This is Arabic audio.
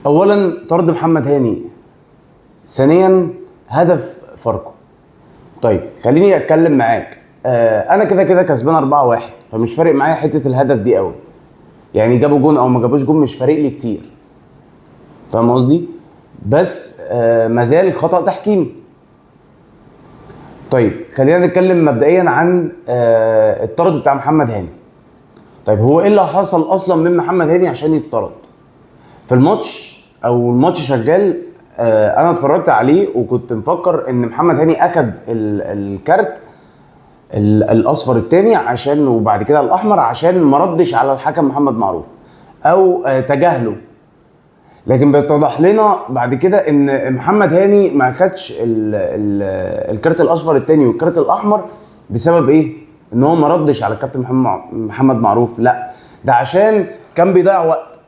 اولا طرد محمد هاني، ثانيا هدف فاركو. طيب خليني اتكلم معاك. انا كده كده كسبان 4-1، فمش فارق معايا حته الهدف دي قوي. يعني جابوا جون او ما جابوش جون مش فارق لي كتير، فاهم قصدي؟ بس مازال خطأ تحكيمي. طيب خلينا نتكلم مبدئيا عن الطرد بتاع محمد هاني. طيب هو ايه اللي حصل اصلا من محمد هاني عشان يتطرد في الماتش؟ او الماتش شغال، انا اتفرجت عليه وكنت مفكر ان محمد هاني اخد الكارت الاصفر الثاني عشان، وبعد كده الاحمر عشان ما ردش على الحكم محمد معروف او تجاهله. لكن بيتضح لنا بعد كده ان محمد هاني ما خدش الكارت الاصفر الثاني والكارت الاحمر بسبب ايه؟ ان هو ما ردش على الكابتن محمد معروف، لا ده عشان كان بيضيع وقت.